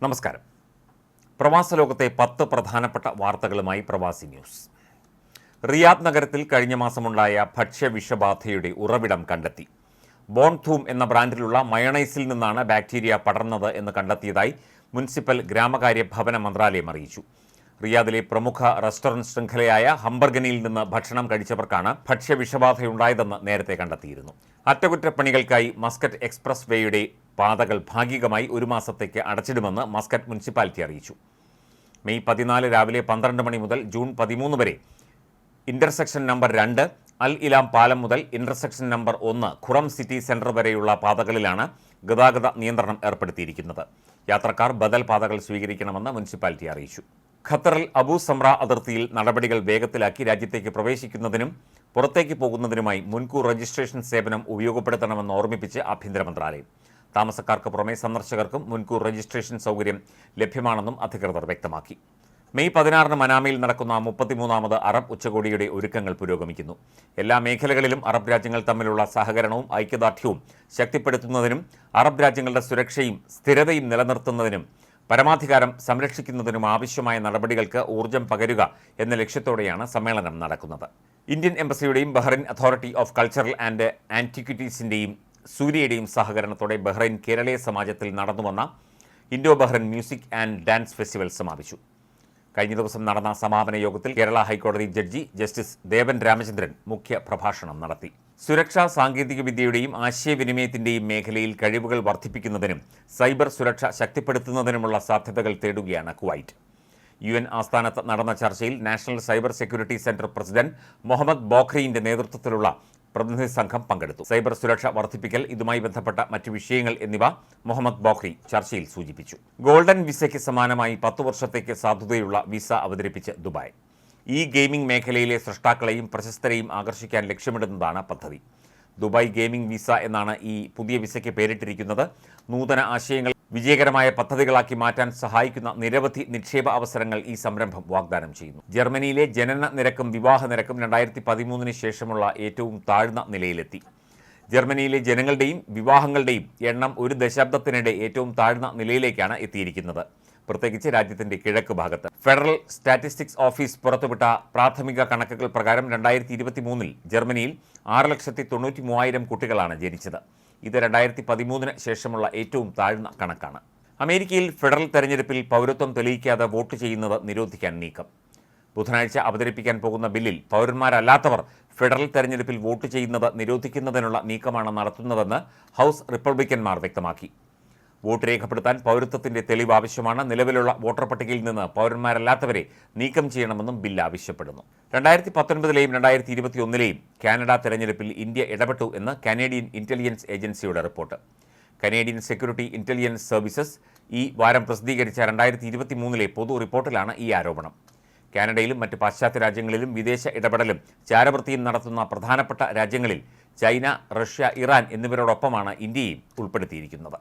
നമസ്കാരം. പ്രവാസ ലോകത്തെ 10 പ്രധാനപ്പെട്ട വാർത്തകളുമായി പ്രവാസി ന്യൂസ്. റിയാദ് നഗരത്തിൽ കഴിഞ്ഞ മാസമുണ്ടായ ഭക്ഷ്യവിഷബാധയുടെ ഉറവിടം കണ്ടെത്തി. ബോൺധൂം എന്ന ബ്രാൻഡിലുള്ള മയണൈസിൽ നിന്നാണ് ബാക്ടീരിയ പടർന്നത് എന്ന് കണ്ടെത്തിയതായി മുനിസിപ്പൽ ഗ്രാമകാര്യ ഭവന മന്ത്രാലയം അറിയിച്ചു. റിയാദിലെ പ്രമുഖ റെസ്റ്റോറന്റ് ശൃംഖലയായ ഹംബർഗനിയിൽ നിന്ന് ഭക്ഷണം കഴിച്ചവർക്കാണ് ഭക്ഷ്യവിഷബാധയുണ്ടായതെന്ന് നേരത്തെ കണ്ടെത്തിയിരുന്നു. അറ്റകുറ്റപ്പണികൾക്കായി മസ്കറ്റ് എക്സ്പ്രസ് വേയുടെ പാതകൾ ഭാഗികമായി ഒരു മാസത്തേക്ക് അടച്ചിടുമെന്ന് മസ്കറ്റ് മുനിസിപ്പാലിറ്റി അറിയിച്ചു. മെയ് 14 രാവിലെ 12 മണി മുതൽ ജൂൺ 13 വരെ ഇന്റർസെക്ഷൻ നമ്പർ 2 അൽ ഇലാം പാലം മുതൽ intersection number 1 Qurum city centre വരെയുള്ള പാതകളിലാണ് ഗതാഗത നിയന്ത്രണം ഏർപ്പെടുത്തിയിരിക്കുന്നത്. യാത്രക്കാർ ബദൽ പാതകൾ സ്വീകരിക്കണമെന്ന് മുനിസിപ്പാലിറ്റി അറിയിച്ചു. ഖത്തറിൽ അബു സംറ അതിർത്തിയിൽ നടപടികൾ വേഗത്തിലാക്കി രാജ്യത്തേക്ക് പ്രവേശിക്കുന്നതിനും പുറത്തേക്ക് പോകുന്നതിനുമായി മുൻകൂർ രജിസ്ട്രേഷൻ സേവനം ഉപയോഗപ്പെടുത്തണമെന്ന് ഓർമ്മിപ്പിച്ച് ആഭ്യന്തര മന്ത്രാലയം. താമസക്കാർക്ക് പുറമെ സന്ദർശകർക്കും മുൻകൂർ രജിസ്ട്രേഷൻ സൗകര്യം ലഭ്യമാണെന്നും അധികൃതർ വ്യക്തമാക്കി. മെയ് 16 മനാമയിൽ നടക്കുന്ന 33ാമത് അറബ് ഉച്ചകോടിയുടെ ഒരുക്കങ്ങൾ പുരോഗമിക്കുന്നു. എല്ലാ മേഖലകളിലും അറബ് രാജ്യങ്ങൾ തമ്മിലുള്ള സഹകരണവും ഐക്യദാർഢ്യവും ശക്തിപ്പെടുത്തുന്നതിനും അറബ് രാജ്യങ്ങളുടെ സുരക്ഷയും സ്ഥിരതയും നിലനിർത്തുന്നതിനും പരമാധികാരം സംരക്ഷിക്കുന്നതിനും ആവശ്യമായ നടപടികൾക്ക് ഊർജ്ജം പകരുക എന്ന ലക്ഷ്യത്തോടെയാണ് സമ്മേളനം നടക്കുന്നത്. Indian എംബസിയുടെയും Bahrain authority of cultural and ആന്റിക്വിറ്റീസിന്റെയും സൂര്യയുടെയും സഹകരണത്തോടെ ബഹ്റൈൻ കേരളീയ സമാജത്തിൽ നടന്നുവന്ന Indo Bahrain music and dance festival സമാപിച്ചു. കഴിഞ്ഞ ദിവസം നടന്ന സമാപന യോഗത്തിൽ കേരള ഹൈക്കോടതി ജഡ്ജി ജസ്റ്റിസ് ദേവൻ രാമചന്ദ്രൻ മുഖ്യ പ്രഭാഷണം നടത്തി. സുരക്ഷാ സാങ്കേതികവിദ്യയുടെയും ആശയവിനിമയത്തിന്റെയും മേഖലയിൽ കഴിവുകൾ വർദ്ധിപ്പിക്കുന്നതിനും സൈബർ സുരക്ഷ ശക്തിപ്പെടുത്തുന്നതിനുമുള്ള സാധ്യതകൾ തേടുകയാണ് കുവൈറ്റ്. UN ആസ്ഥാനത്ത് നടന്ന ചർച്ചയിൽ national cyber security centre president Muhammad ബോഖ്രിയുടെ നേതൃത്വത്തിലുള്ള പ്രതിനിധി സംഘം പങ്കെടുത്തു. സൈബർ സുരക്ഷ വർദ്ധിപ്പിക്കൽ, ഇതുമായി ബന്ധപ്പെട്ട മറ്റു വിഷയങ്ങൾ എന്നിവ മുഹമ്മദ് ബോഖ്രി ചർച്ചയിൽ സൂചിപ്പിച്ചു. ഗോൾഡൻ വിസയ്ക്ക് സമാനമായി 10 വർഷത്തേക്ക് സാധുതയുള്ള വിസ അവതരിപ്പിച്ച് ദുബായ്. ഈ ഗെയിമിംഗ് മേഖലയിലെ സൃഷ്ടാക്കളെയും പ്രശസ്തരെയും ആകർഷിക്കാൻ ലക്ഷ്യമിടുന്നതാണ് പദ്ധതി. ദുബായ് ഗെയിമിംഗ് വിസ എന്നാണ് ഈ പുതിയ വിസയ്ക്ക് പേരിട്ടിരിക്കുന്നത്. നൂതന ആശയങ്ങൾ വിജയകരമായ പദ്ധതികളാക്കി മാറ്റാൻ സഹായിക്കുന്ന നിരവധി നിക്ഷേപ അവസരങ്ങൾ ഈ സംരംഭം വാഗ്ദാനം ചെയ്യുന്നു. ജർമ്മനിയിലെ ജനന നിരക്കും വിവാഹ നിരക്കും 2013 ശേഷമുള്ള ഏറ്റവും താഴ്ന്ന നിലയിലെത്തി. ജർമ്മനിയിലെ ജനങ്ങളുടെയും വിവാഹങ്ങളുടെയും എണ്ണം ഒരു ദശാബ്ദത്തിനിടെ ഏറ്റവും താഴ്ന്ന നിലയിലേക്കാണ് എത്തിയിരിക്കുന്നത്, പ്രത്യേകിച്ച് രാജ്യത്തിന്റെ കിഴക്ക് ഭാഗത്ത്. ഫെഡറൽ സ്റ്റാറ്റിസ്റ്റിക്സ് ഓഫീസ് പുറത്തുവിട്ട പ്രാഥമിക കണക്കുകൾ പ്രകാരം 2023 ജർമ്മനിയിൽ 6,93,000 കുട്ടികളാണ് ജനിച്ചത്. ഇത് 2013 ശേഷമുള്ള ഏറ്റവും താഴ്ന്ന കണക്കാണ്. അമേരിക്കയിൽ ഫെഡറൽ തെരഞ്ഞെടുപ്പിൽ പൗരത്വം തെളിയിക്കാതെ വോട്ട് ചെയ്യുന്നത് നിരോധിക്കാൻ നീക്കം. ബുധനാഴ്ച അവതരിപ്പിക്കാൻ പോകുന്ന ബില്ലിൽ പൗരന്മാരല്ലാത്തവർ ഫെഡറൽ തെരഞ്ഞെടുപ്പിൽ വോട്ട് ചെയ്യുന്നത് നിരോധിക്കുന്നതിനുള്ള നീക്കമാണ് നടത്തുന്നതെന്ന് ഹൗസ് റിപ്പബ്ലിക്കന്മാർ വ്യക്തമാക്കി. വോട്ട് രേഖപ്പെടുത്താൻ പൗരത്വത്തിന്റെ തെളിവ് ആവശ്യമാണ്. നിലവിലുള്ള വോട്ടർ പട്ടികയിൽ നിന്ന് പൗരന്മാരല്ലാത്തവരെ നീക്കം ചെയ്യണമെന്നും ബില്ല് ആവശ്യപ്പെടുന്നു. 2019ലെയും 2021ലെയും കാനഡ തെരഞ്ഞെടുപ്പിൽ ഇന്ത്യ ഇടപെട്ടു എന്ന് കനേഡിയൻ ഇന്റലിജൻസ് ഏജൻസിയുടെ report. Canadian security intelligence services ഈ വാരം പ്രസിദ്ധീകരിച്ച 2023ലെ പൊതു റിപ്പോർട്ടിലാണ് ഈ ആരോപണം. കാനഡയിലും മറ്റ് പാശ്ചാത്യ രാജ്യങ്ങളിലും വിദേശ ഇടപെടലും ചാരവൃത്തിയും നടത്തുന്ന പ്രധാനപ്പെട്ട രാജ്യങ്ങളിൽ ചൈന, റഷ്യ, ഇറാൻ എന്നിവരോടൊപ്പമാണ് ഇന്ത്യയും ഉൾപ്പെടുത്തിയിരിക്കുന്നത്.